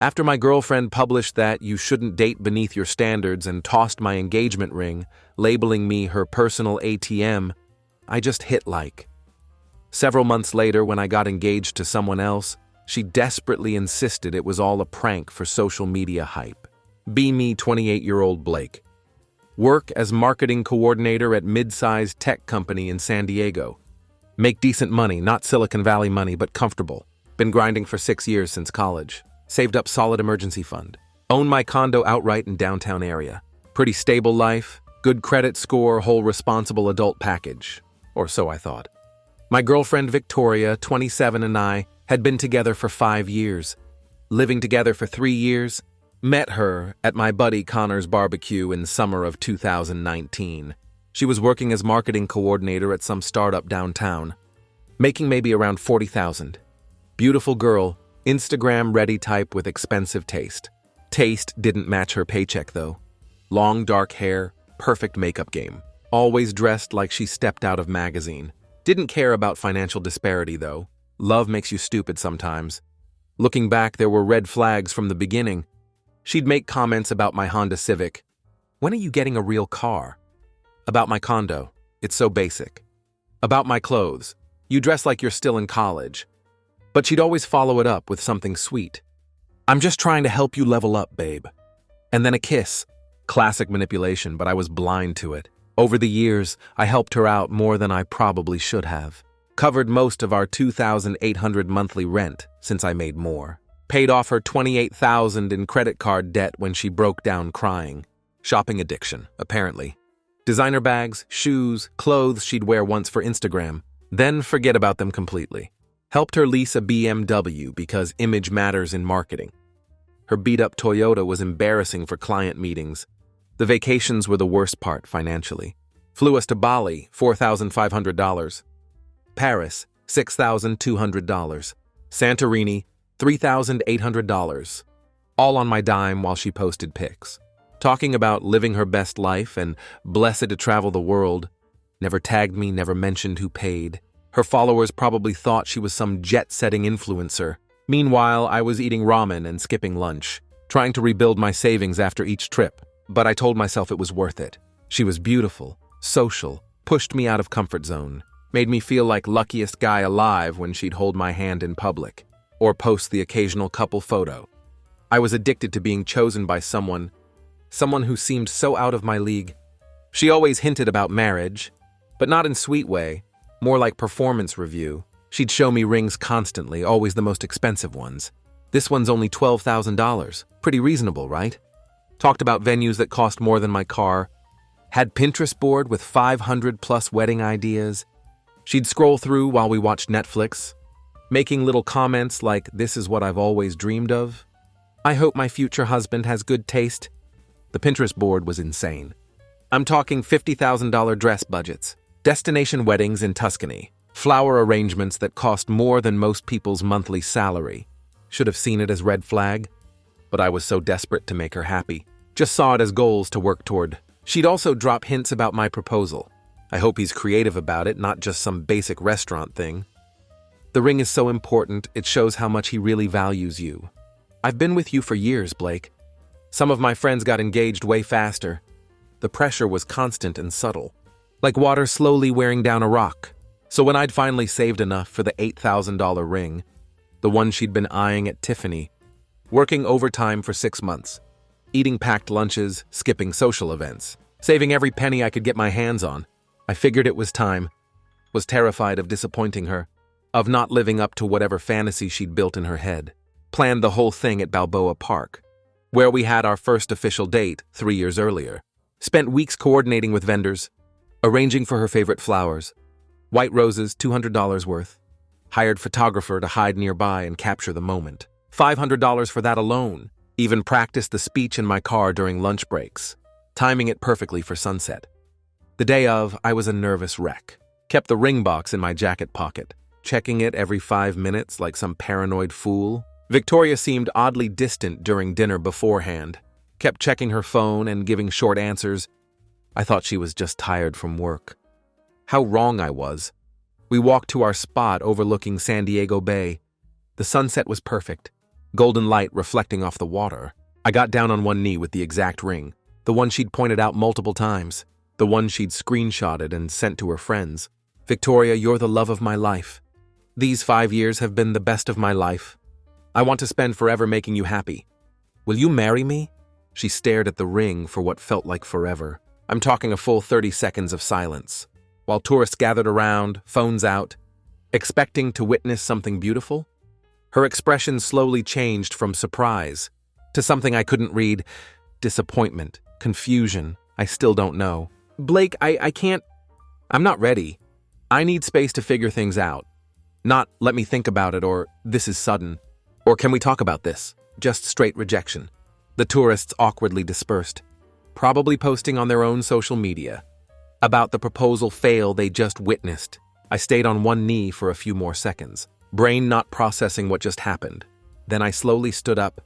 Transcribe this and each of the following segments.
After my girlfriend published that you shouldn't date beneath your standards and tossed my engagement ring, labeling me her personal ATM, I just hit like. Several months later, when I got engaged to someone else, she desperately insisted it was all a prank for social media hype. Be me, 28-year-old Blake. Work as marketing coordinator at mid-sized tech company in San Diego. Make decent money, not Silicon Valley money, but comfortable. Been grinding for 6 years since college. Saved up solid emergency fund. Own my condo outright in downtown area. Pretty stable life, good credit score, whole responsible adult package. Or so I thought. My girlfriend Victoria, 27, and I had been together for 5 years. Living together for 3 years. Met her at my buddy Connor's barbecue in summer of 2019. She was working as marketing coordinator at some startup downtown, making maybe around $40,000. Beautiful girl, Instagram-ready type with expensive taste. Taste didn't match her paycheck, though. Long, dark hair, perfect makeup game. Always dressed like she stepped out of magazine. Didn't care about financial disparity, though. Love makes you stupid sometimes. Looking back, there were red flags from the beginning. She'd make comments about my Honda Civic. When are you getting a real car? About my condo. It's so basic. About my clothes. You dress like you're still in college. But she'd always follow it up with something sweet. I'm just trying to help you level up, babe. And then a kiss. Classic manipulation, but I was blind to it. Over the years, I helped her out more than I probably should have. Covered most of our $2,800 monthly rent, since I made more. Paid off her $28,000 in credit card debt when she broke down crying. Shopping addiction, apparently. Designer bags, shoes, clothes she'd wear once for Instagram, then forget about them completely. Helped her lease a BMW because image matters in marketing. Her beat-up Toyota was embarrassing for client meetings. The vacations were the worst part financially. Flew us to Bali, $4,500. Paris, $6,200. Santorini, $3,800. All on my dime while she posted pics. Talking about living her best life and blessed to travel the world. Never tagged me, never mentioned who paid. Her followers probably thought she was some jet-setting influencer. Meanwhile, I was eating ramen and skipping lunch, trying to rebuild my savings after each trip. But I told myself it was worth it. She was beautiful, social, pushed me out of comfort zone, made me feel like luckiest guy alive when she'd hold my hand in public, or post the occasional couple photo. I was addicted to being chosen by someone who seemed so out of my league. She always hinted about marriage, but not in sweet way, more like performance review. She'd show me rings constantly, always the most expensive ones. This one's only $12,000. Pretty reasonable, right? Talked about venues that cost more than my car. Had Pinterest board with 500 plus wedding ideas. She'd scroll through while we watched Netflix, making little comments like, "This is what I've always dreamed of. I hope my future husband has good taste." The Pinterest board was insane. I'm talking $50,000 dress budgets, destination weddings in Tuscany, flower arrangements that cost more than most people's monthly salary. Should have seen it as red flag, but I was so desperate to make her happy. Just saw it as goals to work toward. She'd also drop hints about my proposal. I hope he's creative about it, not just some basic restaurant thing. The ring is so important, it shows how much he really values you. I've been with you for years, Blake. Some of my friends got engaged way faster. The pressure was constant and subtle, like water slowly wearing down a rock. So when I'd finally saved enough for the $8,000 ring, the one she'd been eyeing at Tiffany, working overtime for 6 months, eating packed lunches, skipping social events, saving every penny I could get my hands on, I figured it was time. Was terrified of disappointing her, of not living up to whatever fantasy she'd built in her head. Planned the whole thing at Balboa Park, where we had our first official date 3 years earlier. Spent weeks coordinating with vendors, arranging for her favorite flowers. White roses, $200 worth. Hired photographer to hide nearby and capture the moment. $500 for that alone. Even practiced the speech in my car during lunch breaks, timing it perfectly for sunset. The day of, I was a nervous wreck. Kept the ring box in my jacket pocket, checking it every 5 minutes like some paranoid fool. Victoria seemed oddly distant during dinner beforehand. Kept checking her phone and giving short answers. I thought she was just tired from work. How wrong I was. We walked to our spot overlooking San Diego Bay. The sunset was perfect. golden light reflecting off the water. I got down on one knee with the exact ring, the one she'd pointed out multiple times, the one she'd screenshotted and sent to her friends. Victoria, you're the love of my life. These 5 years have been the best of my life. I want to spend forever making you happy. Will you marry me? She stared at the ring for what felt like forever. I'm talking a full 30 seconds of silence, while tourists gathered around, phones out, expecting to witness something beautiful. Her expression slowly changed from surprise to something I couldn't read. Disappointment, confusion, I still don't know. Blake, I can't. I'm not ready. I need space to figure things out. Not, let me think about it, or this is sudden. Or can we talk about this? Just straight rejection. The tourists awkwardly dispersed, probably posting on their own social media about the proposal fail they just witnessed. I stayed on one knee for a few more seconds, brain not processing what just happened. Then I slowly stood up,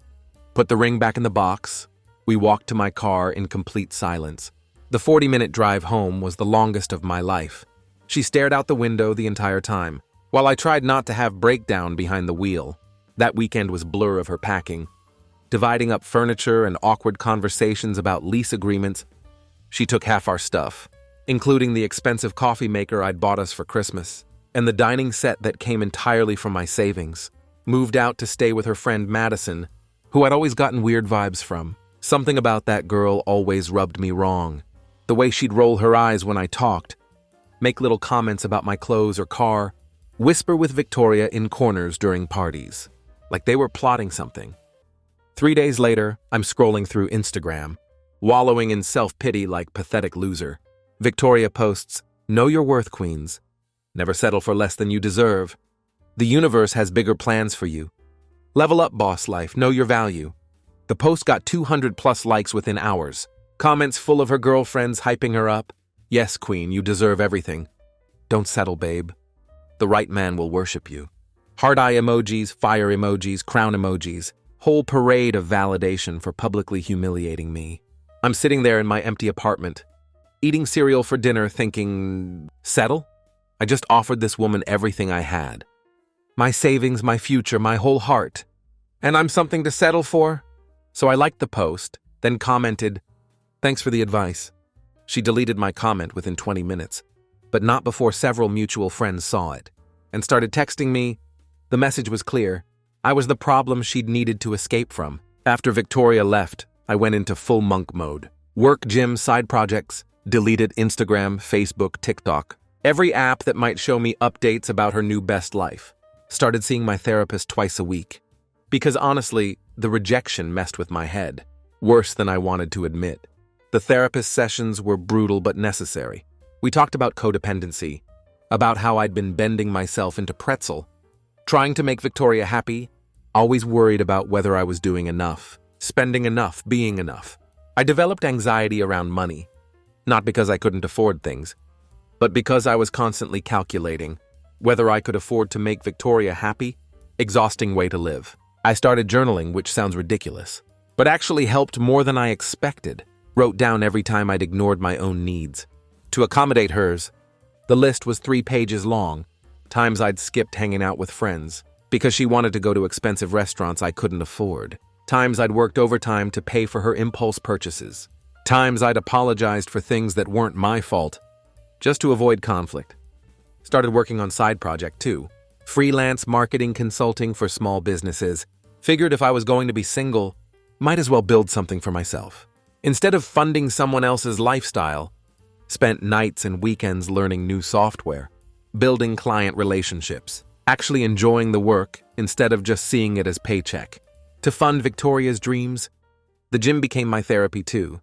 put the ring back in the box. We walked to my car in complete silence. The 40-minute drive home was the longest of my life. She stared out the window the entire time, while I tried not to have breakdown behind the wheel. That weekend was blur of her packing, dividing up furniture and awkward conversations about lease agreements. She took half our stuff, including the expensive coffee maker I'd bought us for Christmas, and the dining set that came entirely from my savings. Moved out to stay with her friend Madison, who I'd always gotten weird vibes from. Something about that girl always rubbed me wrong. The way she'd roll her eyes when I talked, make little comments about my clothes or car, whisper with Victoria in corners during parties, like they were plotting something. 3 days later, I'm scrolling through Instagram, wallowing in self-pity like pathetic loser. Victoria posts, "Know your worth, queens. Never settle for less than you deserve. The universe has bigger plans for you. Level up, boss life. Know your value." The post got 200 plus likes within hours. Comments full of her girlfriends hyping her up. "Yes, queen, you deserve everything. Don't settle, babe. The right man will worship you." Heart eye emojis, fire emojis, crown emojis. Whole parade of validation for publicly humiliating me. I'm sitting there in my empty apartment, eating cereal for dinner thinking, settle? I just offered this woman everything I had. My savings, my future, my whole heart. And I'm something to settle for? So I liked the post, then commented, "Thanks for the advice." She deleted my comment within 20 minutes, but not before several mutual friends saw it and started texting me. The message was clear. I was the problem she'd needed to escape from. After Victoria left, I went into full monk mode. Work, gym, side projects, deleted Instagram, Facebook, TikTok. Every app that might show me updates about her new best life. Started seeing my therapist twice a week. Because honestly, the rejection messed with my head. Worse than I wanted to admit. The therapist sessions were brutal but necessary. We talked about codependency, about how I'd been bending myself into pretzel, trying to make Victoria happy, always worried about whether I was doing enough, spending enough, being enough. I developed anxiety around money, not because I couldn't afford things, but because I was constantly calculating whether I could afford to make Victoria happy. Exhausting way to live. I started journaling, which sounds ridiculous, but actually helped more than I expected. Wrote down every time I'd ignored my own needs. To accommodate hers, the list was 3 pages long. Times I'd skipped hanging out with friends because she wanted to go to expensive restaurants I couldn't afford. Times I'd worked overtime to pay for her impulse purchases. Times I'd apologized for things that weren't my fault, just to avoid conflict. Started working on side project too. Freelance marketing consulting for small businesses. Figured if I was going to be single, might as well build something for myself. Instead of funding someone else's lifestyle, spent nights and weekends learning new software, building client relationships, actually enjoying the work instead of just seeing it as paycheck. To fund Victoria's dreams, the gym became my therapy too.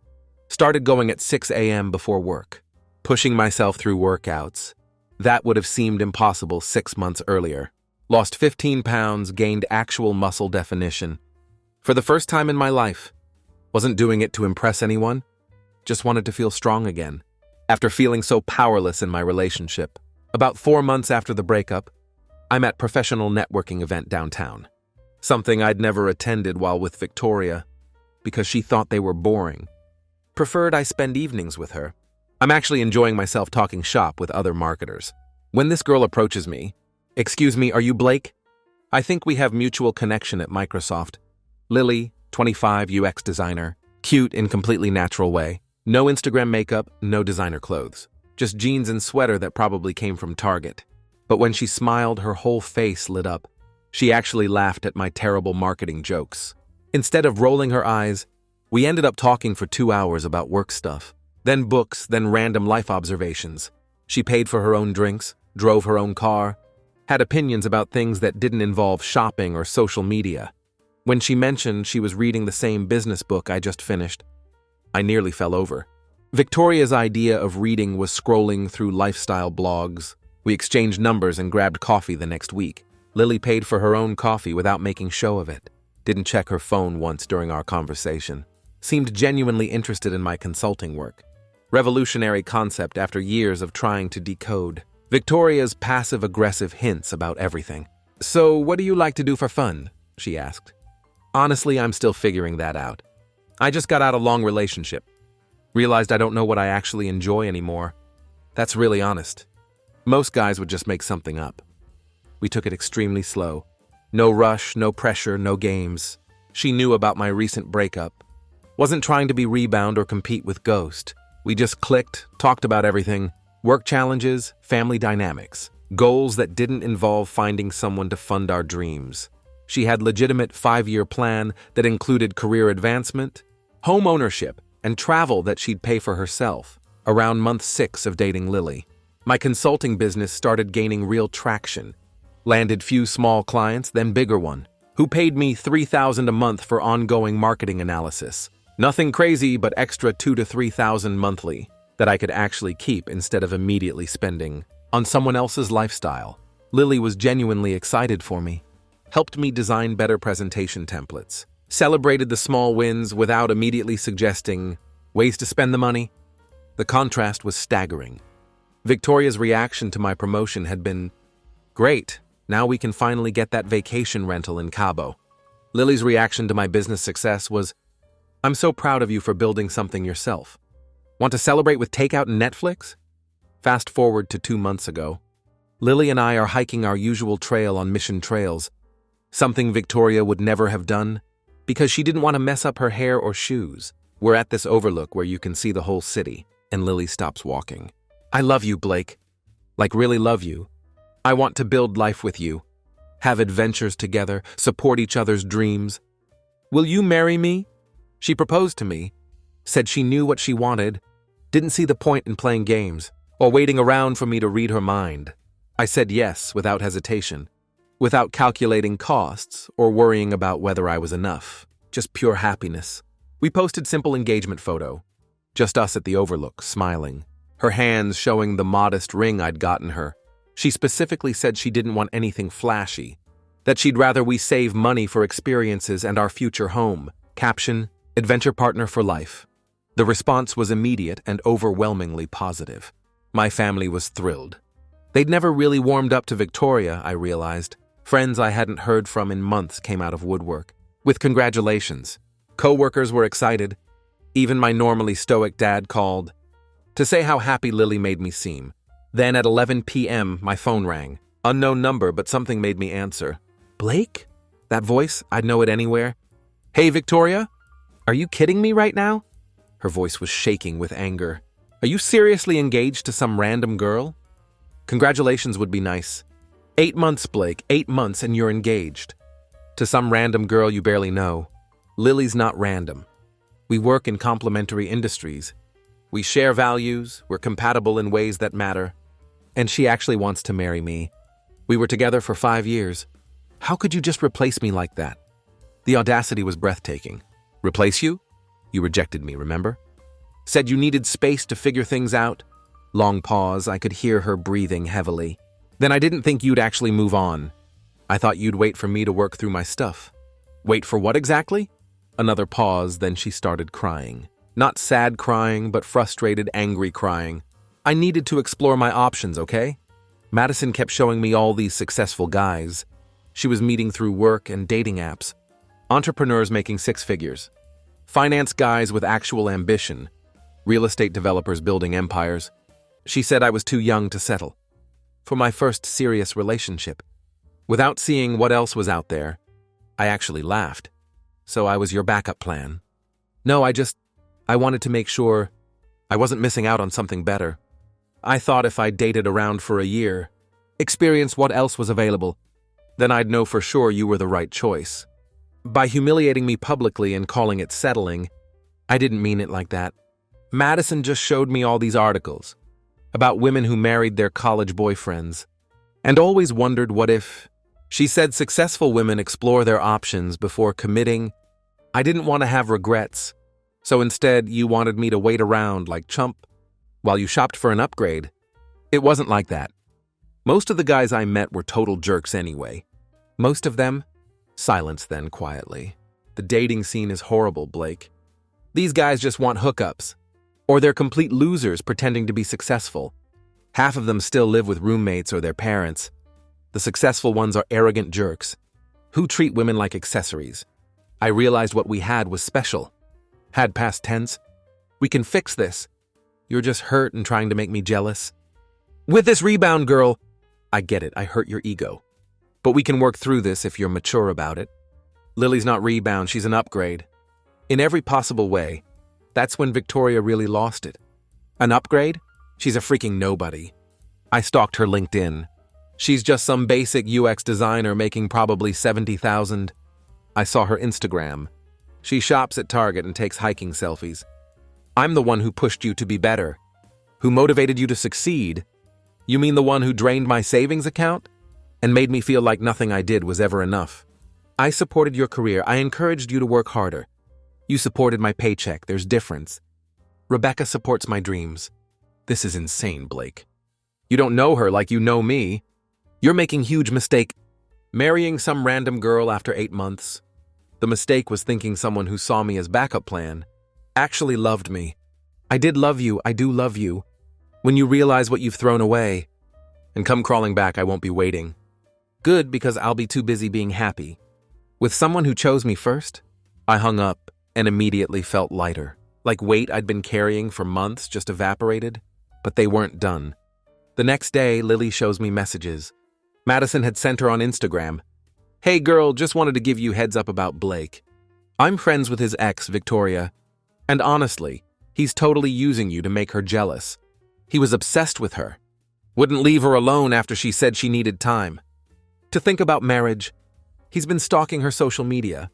Started going at 6 a.m. before work, pushing myself through workouts. That would have seemed impossible 6 months earlier. Lost 15 pounds, gained actual muscle definition. For the first time in my life, wasn't doing it to impress anyone, just wanted to feel strong again. After feeling so powerless in my relationship, about 4 months after the breakup, I'm at professional networking event downtown. Something I'd never attended while with Victoria, because she thought they were boring. Preferred I spend evenings with her. I'm actually enjoying myself talking shop with other marketers. When this girl approaches me, "Excuse me, are you Blake?" I think we have mutual connection at Microsoft. Lily, 25, UX designer. Cute in completely natural way. No Instagram makeup, no designer clothes. Just jeans and sweater that probably came from Target. But when she smiled, her whole face lit up. She actually laughed at my terrible marketing jokes. Instead of rolling her eyes, we ended up talking for 2 hours about work stuff. Then books, then random life observations. She paid for her own drinks, drove her own car, had opinions about things that didn't involve shopping or social media. When she mentioned she was reading the same business book I just finished, I nearly fell over. Victoria's idea of reading was scrolling through lifestyle blogs. We exchanged numbers and grabbed coffee the next week. Lily paid for her own coffee without making show of it. Didn't check her phone once during our conversation. Seemed genuinely interested in my consulting work. Revolutionary concept after years of trying to decode. Victoria's passive-aggressive hints about everything. "So, what do you like to do for fun?" she asked. Honestly, I'm still figuring that out. I just got out of a long relationship. Realized I don't know what I actually enjoy anymore. That's really honest. Most guys would just make something up. We took it extremely slow. No rush, no pressure, no games. She knew about my recent breakup. Wasn't trying to be rebound or compete with Ghost. We just clicked, talked about everything. Work challenges, family dynamics. Goals that didn't involve finding someone to fund our dreams. She had legitimate 5-year plan that included career advancement, home ownership, and travel that she'd pay for herself. Around month 6 of dating Lily, my consulting business started gaining real traction. Landed few small clients, then bigger one, who paid me $3,000 a month for ongoing marketing analysis. Nothing crazy, but extra $2,000 to $3,000 monthly that I could actually keep instead of immediately spending on someone else's lifestyle. Lily was genuinely excited for me. Helped me design better presentation templates. Celebrated the small wins without immediately suggesting ways to spend the money. The contrast was staggering. Victoria's reaction to my promotion had been, "Great, now we can finally get that vacation rental in Cabo." Lily's reaction to my business success was, "I'm so proud of you for building something yourself. Want to celebrate with takeout and Netflix?" Fast forward to 2 months ago. Lily and I are hiking our usual trail on Mission Trails, something Victoria would never have done because she didn't want to mess up her hair or shoes. We're at this overlook where you can see the whole city, and Lily stops walking. "I love you, Blake. Like, really love you. I want to build life with you, have adventures together, support each other's dreams. Will you marry me?" She proposed to me, said she knew what she wanted, didn't see the point in playing games or waiting around for me to read her mind. I said yes without hesitation, without calculating costs or worrying about whether I was enough. Just pure happiness. We posted simple engagement photo, just us at the overlook, smiling, her hands showing the modest ring I'd gotten her. She specifically said she didn't want anything flashy, that she'd rather we save money for experiences and our future home. Caption, "Adventure partner for life." The response was immediate and overwhelmingly positive. My family was thrilled. They'd never really warmed up to Victoria, I realized. Friends I hadn't heard from in months came out of woodwork, with congratulations. Co-workers were excited. Even my normally stoic dad called to say how happy Lily made me seem. Then at 11 p.m., my phone rang. Unknown number, but something made me answer. "Blake?" That voice, I'd know it anywhere. "Hey, Victoria? Are you kidding me right now?" Her voice was shaking with anger. "Are you seriously engaged to some random girl?" "Congratulations would be nice." 8 months, Blake, 8 months and you're engaged. To some random girl you barely know. Lily's not random. We work in complementary industries. We share values, we're compatible in ways that matter. And she actually wants to marry me. We were together for 5 years. How could you just replace me like that? The audacity was breathtaking. Replace you? You rejected me, remember? Said you needed space to figure things out. Long pause, I could hear her breathing heavily. Then I didn't think you'd actually move on. I thought you'd wait for me to work through my stuff. Wait for what exactly? Another pause, then she started crying. Not sad crying, but frustrated, angry crying. I needed to explore my options, okay? Madison kept showing me all these successful guys. She was meeting through work and dating apps. Entrepreneurs making 6 figures. Finance guys with actual ambition. Real estate developers building empires. She said I was too young to settle. For my first serious relationship. Without seeing what else was out there, I actually laughed. So I was your backup plan. No, I wanted to make sure I wasn't missing out on something better. I thought if I dated around for a year, experienced what else was available, then I'd know for sure you were the right choice. By humiliating me publicly and calling it settling, I didn't mean it like that. Madison just showed me all these articles about women who married their college boyfriends and always wondered what if. She said successful women explore their options before committing. I didn't want to have regrets, so instead you wanted me to wait around like chump while you shopped for an upgrade. It wasn't like that. Most of the guys I met were total jerks anyway. Most of them? Silence then quietly. The dating scene is horrible, Blake. These guys just want hookups. Or they're complete losers pretending to be successful. Half of them still live with roommates or their parents. The successful ones are arrogant jerks who treat women like accessories. I realized what we had was special. Had past tense. We can fix this. You're just hurt and trying to make me jealous. With this rebound girl, I get it, I hurt your ego. But we can work through this if you're mature about it. Lily's not rebound, she's an upgrade. In every possible way. That's when Victoria really lost it. An upgrade? She's a freaking nobody. I stalked her LinkedIn. She's just some basic UX designer making probably $70,000. I saw her Instagram. She shops at Target and takes hiking selfies. I'm the one who pushed you to be better, who motivated you to succeed. You mean the one who drained my savings account and made me feel like nothing I did was ever enough? I supported your career. I encouraged you to work harder. You supported my paycheck. There's difference. Rebecca supports my dreams. This is insane, Blake. You don't know her like you know me. You're making huge mistake. Marrying some random girl after 8 months. The mistake was thinking someone who saw me as backup plan actually loved me. I did love you. I do love you. When you realize what you've thrown away and come crawling back, I won't be waiting. Good, because I'll be too busy being happy. With someone who chose me first, I hung up and immediately felt lighter. Like weight I'd been carrying for months just evaporated, but they weren't done. The next day, Lily shows me messages. Madison had sent her on Instagram. Hey girl, just wanted to give you heads up about Blake. I'm friends with his ex, Victoria. And honestly, he's totally using you to make her jealous. He was obsessed with her. Wouldn't leave her alone after she said she needed time to think about marriage. He's been stalking her social media.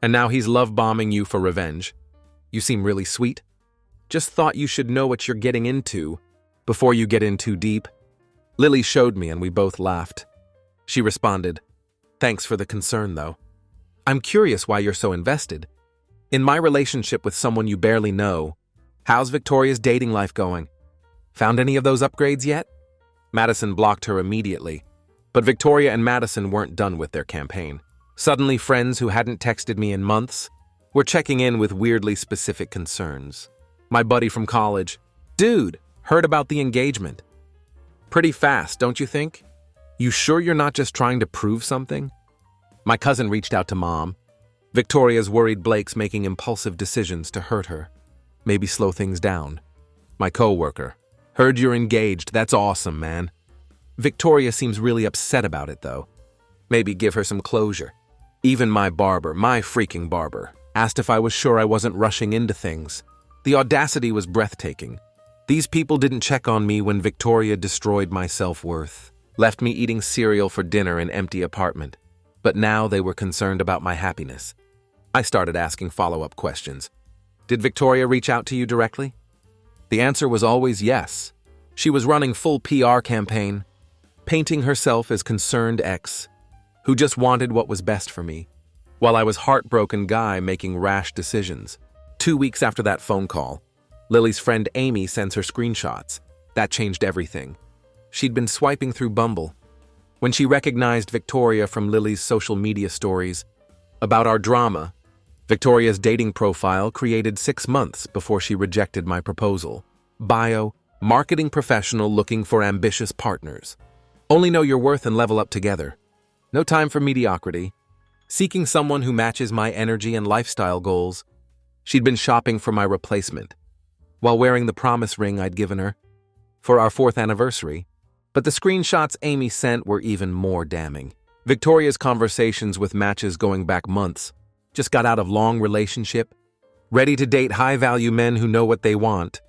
And now he's love-bombing you for revenge. You seem really sweet. Just thought you should know what you're getting into before you get in too deep. Lily showed me and we both laughed. She responded, "Thanks for the concern, though. I'm curious why you're so invested. In my relationship with someone you barely know, how's Victoria's dating life going? Found any of those upgrades yet?" Madison blocked her immediately. But Victoria and Madison weren't done with their campaign. Suddenly, friends who hadn't texted me in months were checking in with weirdly specific concerns. My buddy from college, "Dude, heard about the engagement. Pretty fast, don't you think? You sure you're not just trying to prove something?" My cousin reached out to Mom. Victoria's worried Blake's making impulsive decisions to hurt her. Maybe slow things down. My coworker, "Heard you're engaged. That's awesome, man." Victoria seems really upset about it, though. Maybe give her some closure. Even my barber, my freaking barber, asked if I was sure I wasn't rushing into things. The audacity was breathtaking. These people didn't check on me when Victoria destroyed my self-worth, left me eating cereal for dinner in an empty apartment. But now they were concerned about my happiness. I started asking follow-up questions. Did Victoria reach out to you directly? The answer was always yes. She was running full PR campaign, painting herself as concerned ex, who just wanted what was best for me, while I was heartbroken guy making rash decisions. 2 weeks after that phone call, Lily's friend Amy sends her screenshots. That changed everything. She'd been swiping through Bumble when she recognized Victoria from Lily's social media stories about our drama. Victoria's dating profile created 6 months before she rejected my proposal. Bio, marketing professional looking for ambitious partners. Only know your worth and level up together. No time for mediocrity. Seeking someone who matches my energy and lifestyle goals. She'd been shopping for my replacement while wearing the promise ring I'd given her for our 4th anniversary. But the screenshots Amy sent were even more damning. Victoria's conversations with matches going back months. Just got out of long relationship. Ready to date high-value men who know what they want.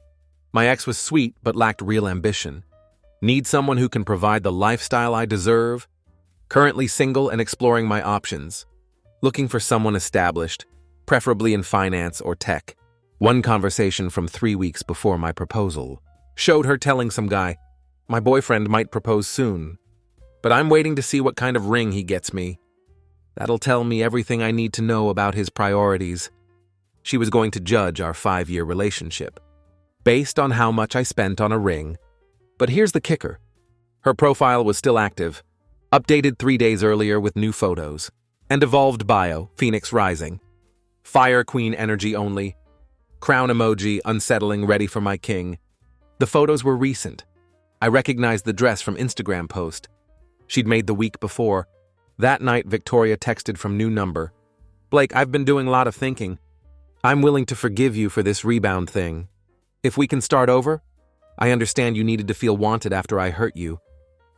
My ex was sweet but lacked real ambition. Need someone who can provide the lifestyle I deserve. Currently single and exploring my options. Looking for someone established, preferably in finance or tech. One conversation from 3 weeks before my proposal showed her telling some guy, "My boyfriend might propose soon, but I'm waiting to see what kind of ring he gets me. That'll tell me everything I need to know about his priorities." She was going to judge our 5-year relationship based on how much I spent on a ring. But here's the kicker. Her profile was still active, updated 3 days earlier with new photos, and evolved bio, Phoenix Rising. Fire Queen energy only. Crown emoji, unsettling, ready for my king. The photos were recent. I recognized the dress from Instagram post she'd made the week before. That night, Victoria texted from new number. "Blake, I've been doing a lot of thinking. I'm willing to forgive you for this rebound thing. If we can start over, I understand you needed to feel wanted after I hurt you.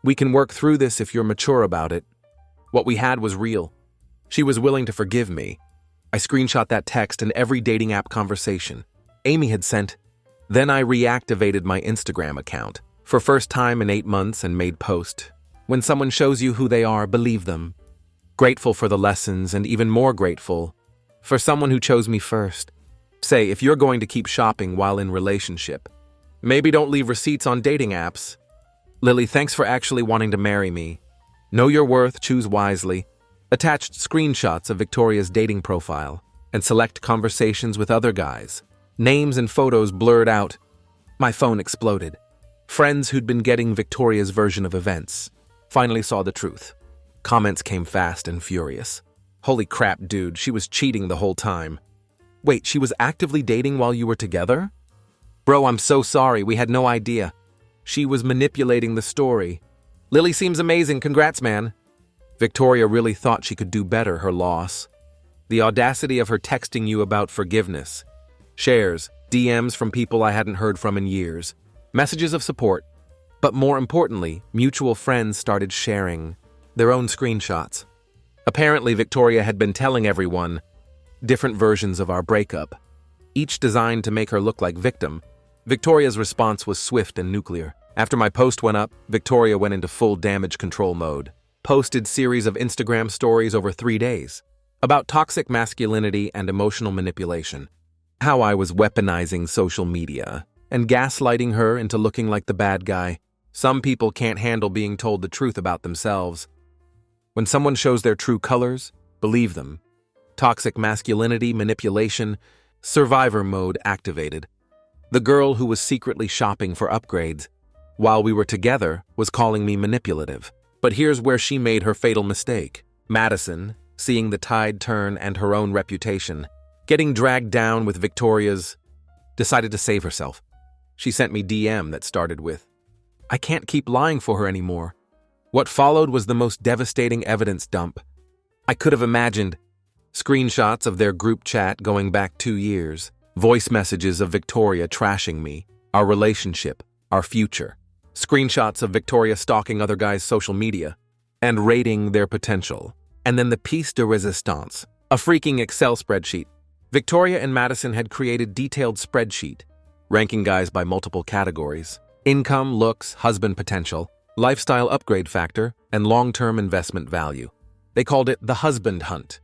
We can work through this if you're mature about it." What we had was real. She was willing to forgive me. I screenshot that text and every dating app conversation Amy had sent. Then I reactivated my Instagram account for first time in 8 months and made post. When someone shows you who they are, believe them. Grateful for the lessons and even more grateful for someone who chose me first. Say, if you're going to keep shopping while in relationship, maybe don't leave receipts on dating apps. Lily, thanks for actually wanting to marry me. Know your worth, choose wisely. Attached screenshots of Victoria's dating profile and select conversations with other guys. Names and photos blurred out. My phone exploded. Friends who'd been getting Victoria's version of events finally saw the truth. Comments came fast and furious. "Holy crap, dude, she was cheating the whole time." "Wait, she was actively dating while you were together?" "Bro, I'm so sorry, we had no idea. She was manipulating the story." "Lily seems amazing, congrats, man." Victoria really thought she could do better, her loss. The audacity of her texting you about forgiveness. Shares, DMs from people I hadn't heard from in years. Messages of support. But more importantly, mutual friends started sharing their own screenshots. Apparently, Victoria had been telling everyone different versions of our breakup, each designed to make her look like victim. Victoria's response was swift and nuclear. After my post went up, Victoria went into full damage control mode. Posted series of Instagram stories over 3 days about toxic masculinity and emotional manipulation. How I was weaponizing social media and gaslighting her into looking like the bad guy. Some people can't handle being told the truth about themselves. When someone shows their true colors, believe them. Toxic masculinity, manipulation, survivor mode activated. The girl who was secretly shopping for upgrades while we were together was calling me manipulative. But here's where she made her fatal mistake. Madison, seeing the tide turn and her own reputation, getting dragged down with Victoria's, decided to save herself. She sent me DM that started with, "I can't keep lying for her anymore." What followed was the most devastating evidence dump I could have imagined. Screenshots of their group chat going back 2 years. Voice messages of Victoria trashing me, our relationship, our future. Screenshots of Victoria stalking other guys' social media and rating their potential. And then the piece de resistance, a freaking Excel spreadsheet. Victoria and Madison had created detailed spreadsheet, ranking guys by multiple categories: income, looks, husband potential, lifestyle upgrade factor, and long-term investment value. They called it the husband hunt,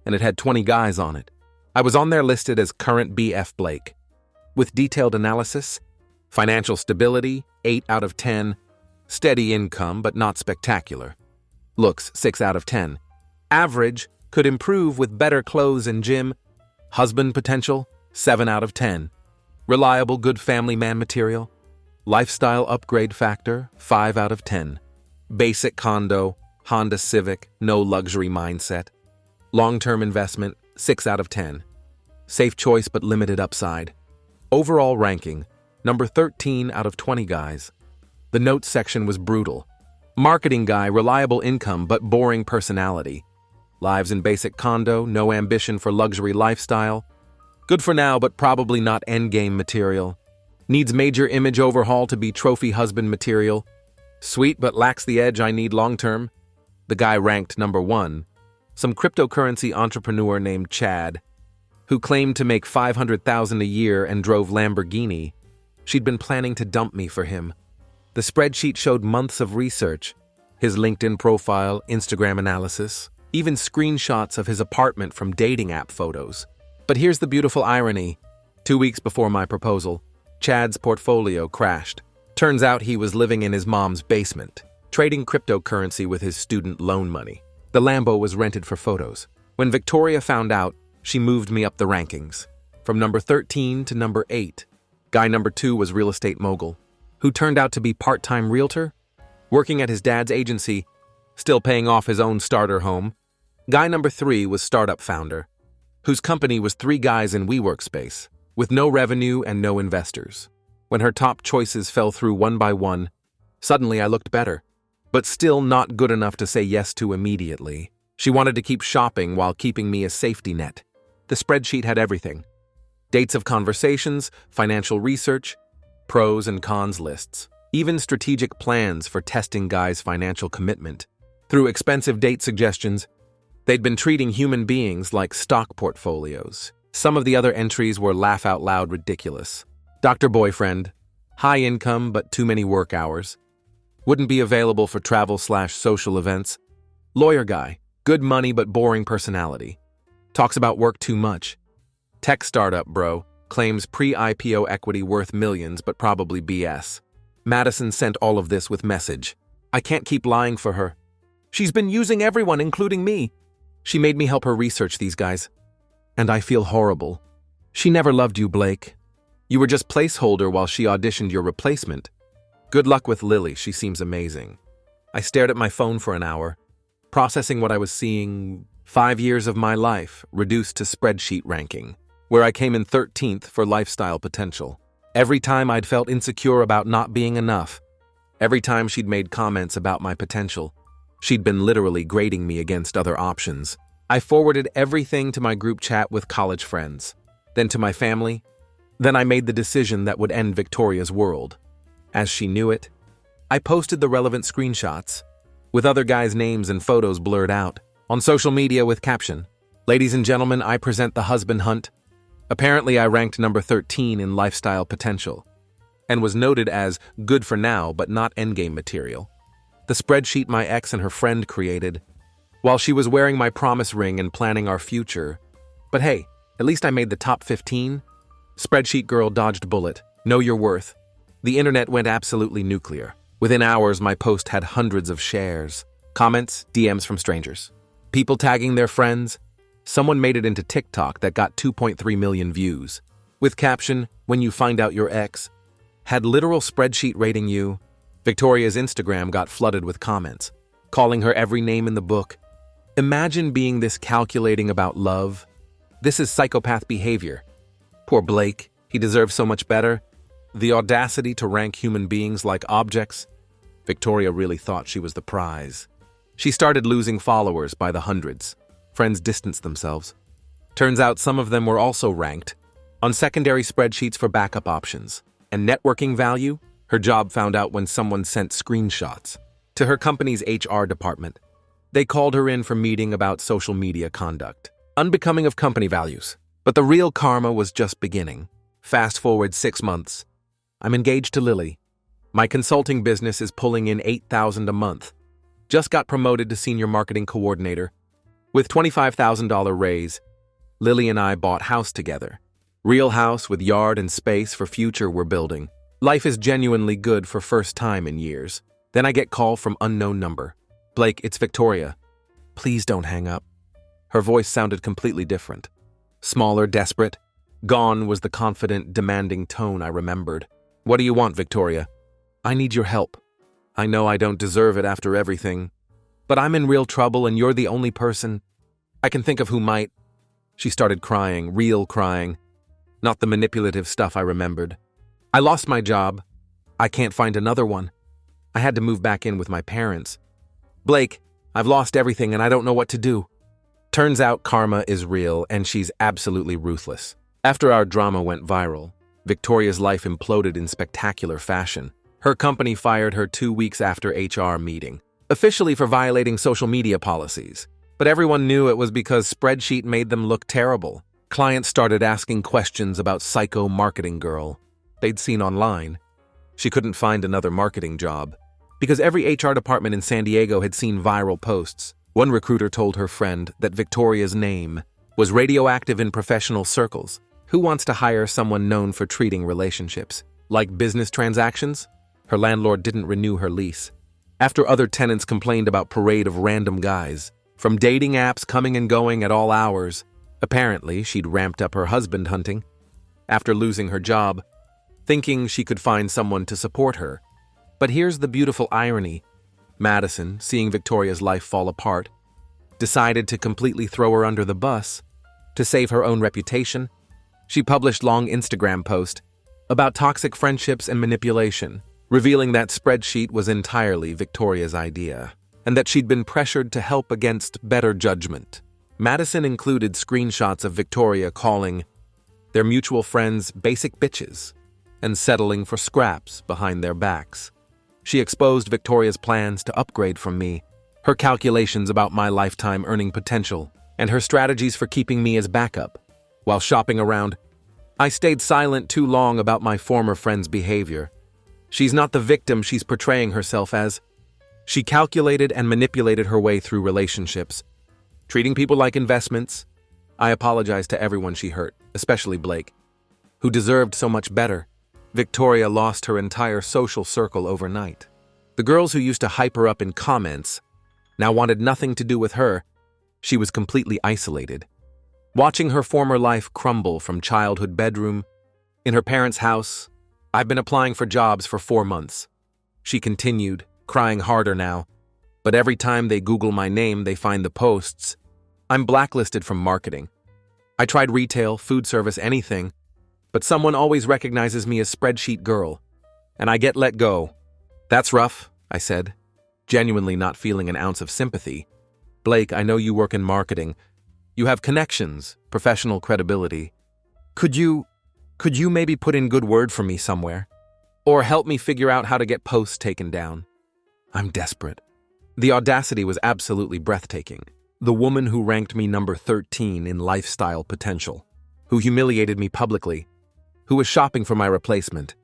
and it had 20 guys on it. I was on there listed as current BF Blake. With detailed analysis, financial stability, 8 out of 10, steady income but not spectacular. Looks, 6 out of 10. Average, could improve with better clothes and gym. Husband potential, 7 out of 10. Reliable, good family man material. Lifestyle upgrade factor, 5 out of 10. Basic condo, Honda Civic, no luxury mindset. Long-term investment, 6 out of 10. Safe choice but limited upside. Overall ranking, number 13 out of 20 guys. The notes section was brutal. Marketing guy, reliable income but boring personality. Lives in basic condo, no ambition for luxury lifestyle. Good for now but probably not endgame material. Needs major image overhaul to be trophy husband material. Sweet but lacks the edge I need long-term. The guy ranked number 1, some cryptocurrency entrepreneur named Chad, who claimed to make $500,000 a year and drove Lamborghini. She'd been planning to dump me for him. The spreadsheet showed months of research, his LinkedIn profile, Instagram analysis, even screenshots of his apartment from dating app photos. But here's the beautiful irony. 2 weeks before my proposal, Chad's portfolio crashed. Turns out he was living in his mom's basement, trading cryptocurrency with his student loan money. The Lambo was rented for photos. When Victoria found out, she moved me up the rankings, from number 13 to number 8. Guy number 2 was real estate mogul, who turned out to be part-time realtor, working at his dad's agency, still paying off his own starter home. Guy number 3 was startup founder, whose company was 3 guys in WeWork space, with no revenue and no investors. When her top choices fell through one by one, suddenly I looked better, but still not good enough to say yes to immediately. She wanted to keep shopping while keeping me a safety net. The spreadsheet had everything: dates of conversations, financial research, pros and cons lists, even strategic plans for testing guys' financial commitment. Through expensive date suggestions, they'd been treating human beings like stock portfolios. Some of the other entries were laugh-out-loud ridiculous. Dr. Boyfriend, high income but too many work hours, wouldn't be available for travel/social events. Lawyer guy, good money but boring personality, talks about work too much. Tech startup bro, claims pre-IPO equity worth millions but probably BS. Madison sent all of this with message. I can't keep lying for her. She's been using everyone, including me. She made me help her research these guys. And I feel horrible. She never loved you, Blake. You were just placeholder while she auditioned your replacement. Good luck with Lily, she seems amazing. I stared at my phone for an hour, processing what I was seeing. 5 years of my life reduced to spreadsheet ranking, where I came in 13th for lifestyle potential. Every time I'd felt insecure about not being enough, every time she'd made comments about my potential, she'd been literally grading me against other options. I forwarded everything to my group chat with college friends, then to my family. Then I made the decision that would end Victoria's world. As she knew it, I posted the relevant screenshots, with other guys' names and photos blurred out, on social media with caption, "Ladies and gentlemen, I present the husband hunt." Apparently I ranked number 13 in lifestyle potential, and was noted as good for now but not endgame material. The spreadsheet my ex and her friend created, while she was wearing my promise ring and planning our future. But hey, at least I made the top 15. Spreadsheet girl dodged bullet. Know your worth. The internet went absolutely nuclear. Within hours, my post had hundreds of shares, comments, DMs from strangers, people tagging their friends. Someone made it into TikTok that got 2.3 million views, with caption, "When you find out your ex," had literal spreadsheet rating you. Victoria's Instagram got flooded with comments, calling her every name in the book. Imagine being this calculating about love. This is psychopath behavior. Poor Blake, he deserves so much better. The audacity to rank human beings like objects. Victoria really thought she was the prize. She started losing followers by the hundreds. Friends distanced themselves. Turns out some of them were also ranked on secondary spreadsheets for backup options. And networking value? Her job found out when someone sent screenshots to her company's HR department. They called her in for meeting about social media conduct, unbecoming of company values. But the real karma was just beginning. Fast forward 6 months. I'm engaged to Lily. My consulting business is pulling in $8,000 a month. Just got promoted to senior marketing coordinator. With $25,000 raise, Lily and I bought house together. Real house with yard and space for future we're building. Life is genuinely good for first time in years. Then I get call from unknown number. "Blake, it's Victoria. Please don't hang up." Her voice sounded completely different. Smaller, desperate. Gone was the confident, demanding tone I remembered. "What do you want, Victoria?" "I need your help. I know I don't deserve it after everything, but I'm in real trouble and you're the only person I can think of who might." She started crying, real crying, not the manipulative stuff I remembered. "I lost my job. I can't find another one. I had to move back in with my parents. Blake, I've lost everything and I don't know what to do." Turns out karma is real and she's absolutely ruthless. After our drama went viral, Victoria's life imploded in spectacular fashion. Her company fired her 2 weeks after HR meeting. officially for violating social media policies. But everyone knew it was because spreadsheet made them look terrible. Clients started asking questions about psycho marketing girl they'd seen online. She couldn't find another marketing job because every HR department in San Diego had seen viral posts. One recruiter told her friend that Victoria's name was radioactive in professional circles. Who wants to hire someone known for treating relationships like business transactions? Her landlord didn't renew her lease. After other tenants complained about parade of random guys from dating apps coming and going at all hours. Apparently, she'd ramped up her husband hunting after losing her job, thinking she could find someone to support her. But here's the beautiful irony. Madison, seeing Victoria's life fall apart, decided to completely throw her under the bus. To save her own reputation, she published long Instagram posts about toxic friendships and manipulation, revealing that spreadsheet was entirely Victoria's idea, and that she'd been pressured to help against better judgment. Madison included screenshots of Victoria calling their mutual friends basic bitches and settling for scraps behind their backs. She exposed Victoria's plans to upgrade from me, her calculations about my lifetime earning potential, and her strategies for keeping me as backup. While shopping around, I stayed silent too long about my former friend's behavior. She's not the victim she's portraying herself as. She calculated and manipulated her way through relationships, treating people like investments. I apologized to everyone she hurt, especially Blake, who deserved so much better. Victoria lost her entire social circle overnight. The girls who used to hype her up in comments now wanted nothing to do with her. She was completely isolated. Watching her former life crumble from childhood bedroom in her parents' house. I've been applying for jobs for 4 months. She continued, crying harder now. But every time they Google my name, they find the posts. I'm blacklisted from marketing. I tried retail, food service, anything, but someone always recognizes me as spreadsheet girl, and I get let go. That's rough, I said, genuinely not feeling an ounce of sympathy. Blake, I know you work in marketing. You have connections, professional credibility. Could you maybe put in good word for me somewhere? Or help me figure out how to get posts taken down? I'm desperate. The audacity was absolutely breathtaking. The woman who ranked me number 13 in lifestyle potential, who humiliated me publicly, who was shopping for my replacement,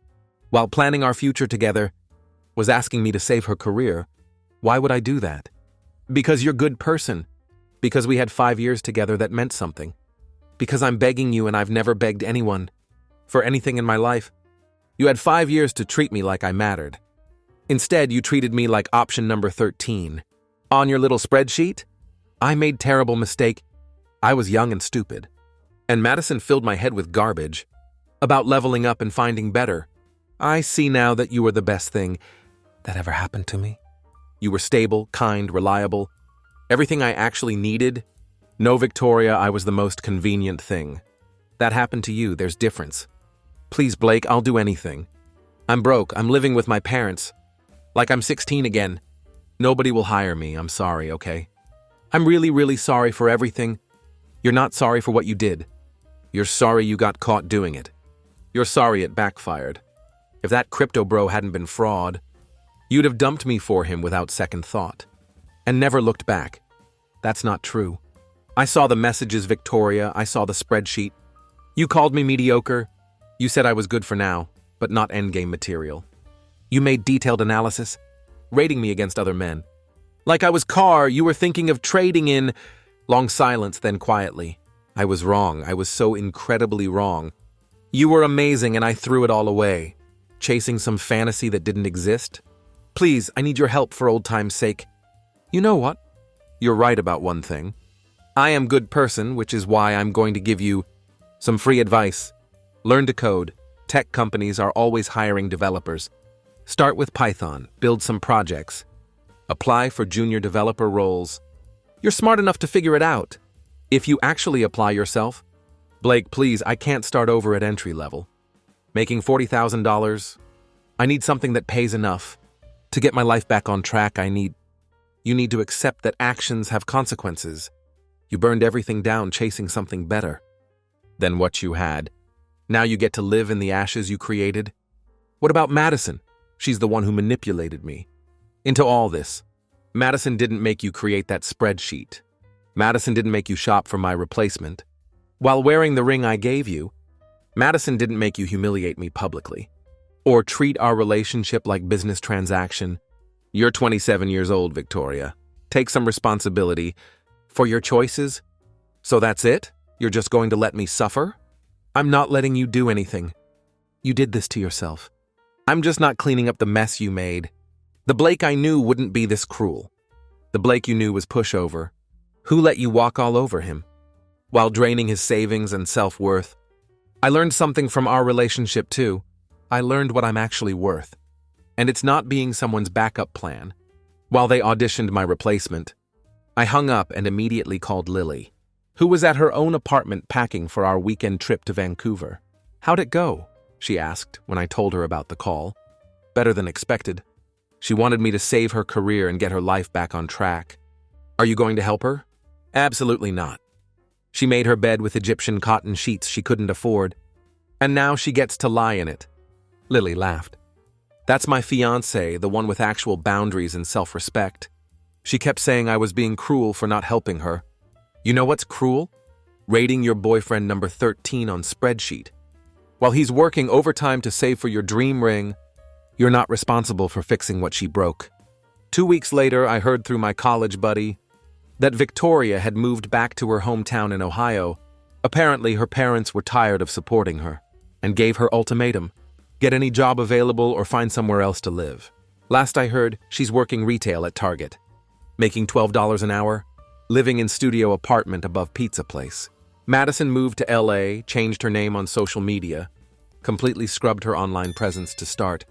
while planning our future together, was asking me to save her career. Why would I do that? Because you're a good person. Because we had 5 years together that meant something. Because I'm begging you and I've never begged anyone for anything in my life. You had 5 years to treat me like I mattered. Instead, you treated me like option number 13. On your little spreadsheet? I made terrible mistake. I was young and stupid. And Madison filled my head with garbage about leveling up and finding better. I see now that you were the best thing that ever happened to me. You were stable, kind, reliable. Everything I actually needed. No, Victoria, I was the most convenient thing. That happened to you, there's difference. Please, Blake, I'll do anything. I'm broke, I'm living with my parents. Like I'm 16 again. Nobody will hire me, I'm sorry, okay? I'm really, really sorry for everything. You're not sorry for what you did. You're sorry you got caught doing it. You're sorry it backfired. If that crypto bro hadn't been fraud, you'd have dumped me for him without second thought. And never looked back. That's not true. I saw the messages, Victoria. I saw the spreadsheet. You called me mediocre. You said I was good for now, but not endgame material. You made detailed analysis, rating me against other men. Like I was Carr, you were thinking of trading in... Long silence, then quietly. I was wrong. I was so incredibly wrong. You were amazing and I threw it all away. Chasing some fantasy that didn't exist? Please, I need your help for old time's sake. You know what? You're right about one thing. I am a good person, which is why I'm going to give you some free advice. Learn to code. Tech companies are always hiring developers. Start with Python, build some projects. Apply for junior developer roles. You're smart enough to figure it out. If you actually apply yourself, Blake, please, I can't start over at entry level. Making $40,000, I need something that pays enough. To get my life back on track, you need to accept that actions have consequences. You burned everything down chasing something better than what you had. Now you get to live in the ashes you created. What about Madison? She's the one who manipulated me into all this. Madison didn't make you create that spreadsheet. Madison didn't make you shop for my replacement. While wearing the ring I gave you, Madison didn't make you humiliate me publicly. Or treat our relationship like business transaction. You're 27 years old, Victoria. Take some responsibility for your choices. So that's it? You're just going to let me suffer? I'm not letting you do anything. You did this to yourself. I'm just not cleaning up the mess you made. The Blake I knew wouldn't be this cruel. The Blake you knew was pushover. Who let you walk all over him? While draining his savings and self-worth. I learned something from our relationship too. I learned what I'm actually worth. And it's not being someone's backup plan. While they auditioned my replacement, I hung up and immediately called Lily, who was at her own apartment packing for our weekend trip to Vancouver. How'd it go? She asked when I told her about the call. Better than expected. She wanted me to save her career and get her life back on track. Are you going to help her? Absolutely not. She made her bed with Egyptian cotton sheets she couldn't afford, and now she gets to lie in it. Lily laughed. That's my fiancé, the one with actual boundaries and self-respect. She kept saying I was being cruel for not helping her. You know what's cruel? Rating your boyfriend number 13 on spreadsheet. While he's working overtime to save for your dream ring, you're not responsible for fixing what she broke. 2 weeks later, I heard through my college buddy that Victoria had moved back to her hometown in Ohio. Apparently, her parents were tired of supporting her and gave her ultimatum. Get any job available or find somewhere else to live. Last I heard, she's working retail at Target, making $12 an hour, living in studio apartment above pizza place. Madison moved to LA, changed her name on social media, completely scrubbed her online presence to start.